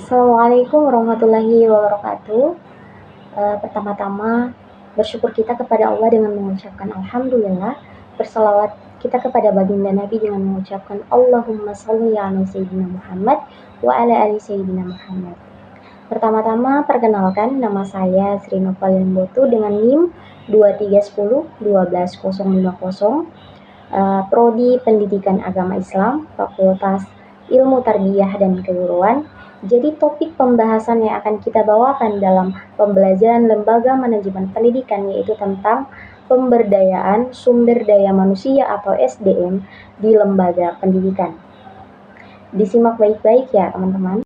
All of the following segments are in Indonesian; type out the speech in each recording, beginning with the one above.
Assalamualaikum warahmatullahi wabarakatuh. Pertama-tama bersyukur kita kepada Allah dengan mengucapkan Alhamdulillah. Bersalawat kita kepada baginda Nabi dengan mengucapkan Allahumma sholli ala Sayyidina Muhammad wa ala ali Sayyidina Muhammad. Pertama-tama perkenalkan, nama saya Sri Nopal Limbotu dengan NIM 2310 12050, Prodi Pendidikan Agama Islam, Fakultas Ilmu Tarbiyah dan Keguruan. Jadi topik pembahasan yang akan kita bawakan dalam pembelajaran Lembaga Manajemen Pendidikan yaitu tentang pemberdayaan sumber daya manusia atau SDM di lembaga pendidikan. Disimak baik-baik ya teman-teman.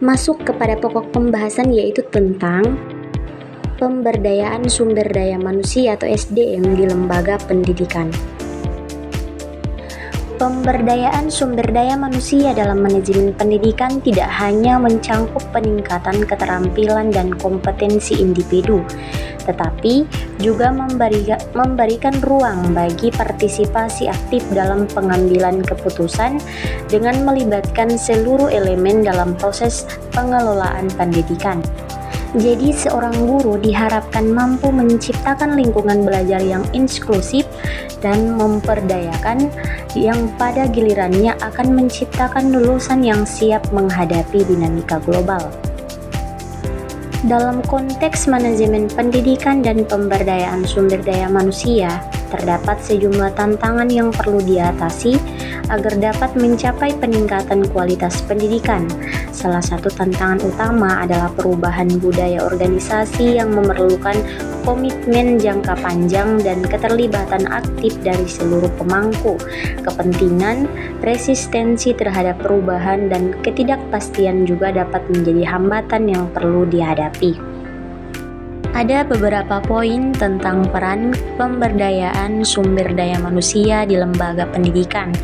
Masuk kepada pokok pembahasan yaitu tentang pemberdayaan sumber daya manusia atau SDM di lembaga pendidikan. Pemberdayaan sumber daya manusia dalam manajemen pendidikan tidak hanya mencangkup peningkatan keterampilan dan kompetensi individu, tetapi juga memberikan ruang bagi partisipasi aktif dalam pengambilan keputusan dengan melibatkan seluruh elemen dalam proses pengelolaan pendidikan. Jadi seorang guru diharapkan mampu menciptakan lingkungan belajar yang inklusif dan memperdayakan, yang pada gilirannya akan menciptakan lulusan yang siap menghadapi dinamika global. Dalam konteks manajemen pendidikan dan pemberdayaan sumber daya manusia, terdapat sejumlah tantangan yang perlu diatasi agar dapat mencapai peningkatan kualitas pendidikan. Salah satu tantangan utama adalah perubahan budaya organisasi yang memerlukan komitmen jangka panjang dan keterlibatan aktif dari seluruh pemangku kepentingan. Resistensi terhadap perubahan dan ketidakpastian juga dapat menjadi hambatan yang perlu dihadapi. Ada beberapa poin tentang peran pemberdayaan sumber daya manusia di lembaga pendidikan,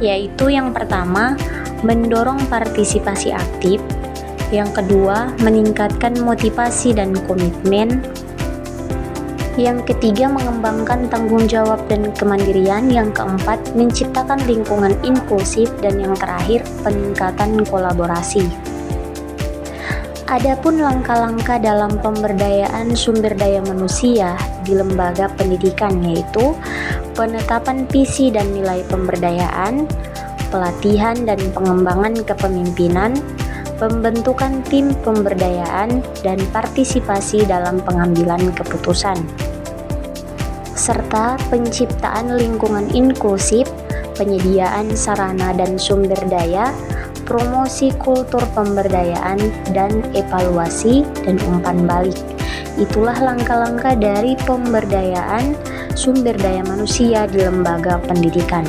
yaitu yang pertama, mendorong partisipasi aktif, yang kedua, meningkatkan motivasi dan komitmen, yang ketiga, mengembangkan tanggung jawab dan kemandirian, yang keempat, menciptakan lingkungan inklusif, dan yang terakhir, peningkatan kolaborasi. Adapun langkah-langkah dalam pemberdayaan sumber daya manusia di lembaga pendidikan yaitu penetapan visi dan nilai pemberdayaan, pelatihan dan pengembangan kepemimpinan, pembentukan tim pemberdayaan, dan partisipasi dalam pengambilan keputusan, serta penciptaan lingkungan inklusif, penyediaan sarana dan sumber daya, promosi kultur pemberdayaan, dan evaluasi dan umpan balik. Itulah langkah-langkah dari pemberdayaan sumber daya manusia di lembaga pendidikan.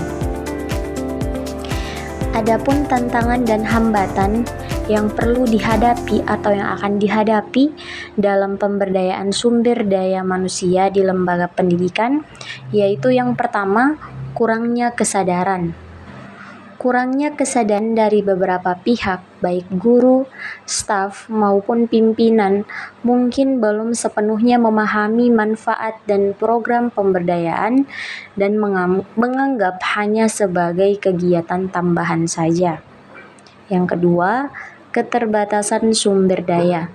Adapun tantangan dan hambatan yang perlu dihadapi atau yang akan dihadapi dalam pemberdayaan sumber daya manusia di lembaga pendidikan, yaitu yang pertama, kurangnya kesadaran. Kurangnya kesadaran dari beberapa pihak, baik guru, staf, maupun pimpinan, mungkin belum sepenuhnya memahami manfaat dan program pemberdayaan dan menganggap hanya sebagai kegiatan tambahan saja. Yang kedua, keterbatasan sumber daya.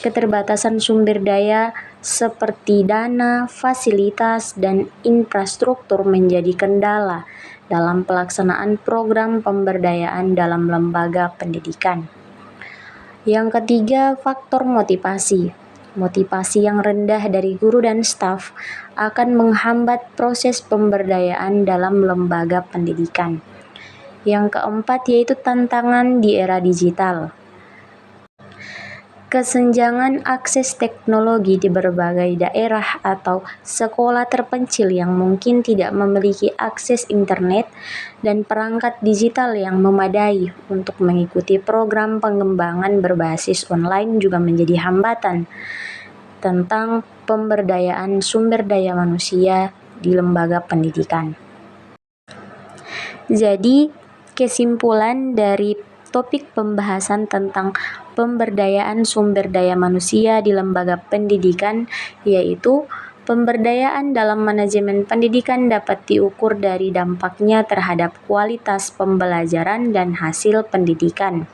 Keterbatasan sumber daya seperti dana, fasilitas, dan infrastruktur menjadi kendala dalam pelaksanaan program pemberdayaan dalam lembaga pendidikan. Yang ketiga, faktor motivasi. Motivasi yang rendah dari guru dan staf akan menghambat proses pemberdayaan dalam lembaga pendidikan. Yang keempat yaitu tantangan di era digital. Kesenjangan akses teknologi di berbagai daerah atau sekolah terpencil yang mungkin tidak memiliki akses internet dan perangkat digital yang memadai untuk mengikuti program pengembangan berbasis online juga menjadi hambatan tentang pemberdayaan sumber daya manusia di lembaga pendidikan. Jadi, kesimpulan dari topik pembahasan tentang pemberdayaan sumber daya manusia di lembaga pendidikan yaitu pemberdayaan dalam manajemen pendidikan dapat diukur dari dampaknya terhadap kualitas pembelajaran dan hasil pendidikan.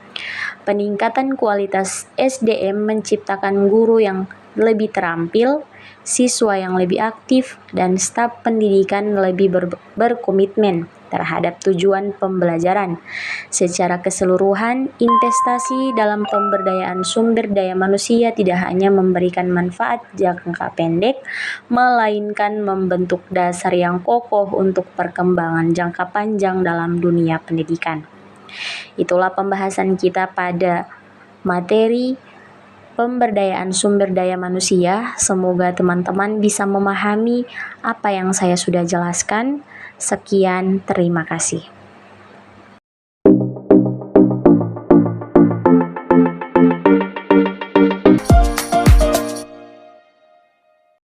Peningkatan kualitas SDM menciptakan guru yang lebih terampil, siswa yang lebih aktif, dan staf pendidikan lebih berkomitmen terhadap tujuan pembelajaran. Secara keseluruhan, investasi dalam pemberdayaan sumber daya manusia tidak hanya memberikan manfaat jangka pendek, melainkan membentuk dasar yang kokoh untuk perkembangan jangka panjang dalam dunia pendidikan. Itulah pembahasan kita pada materi pemberdayaan sumber daya manusia. Semoga teman-teman bisa memahami apa yang saya sudah jelaskan. Sekian, terima kasih.